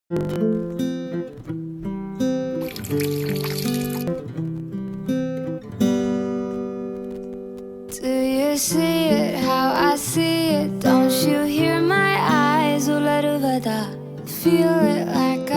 Do you see it how I see it? Don't you hear my eyes? Ooh, la, doo, ba, da. Feel it like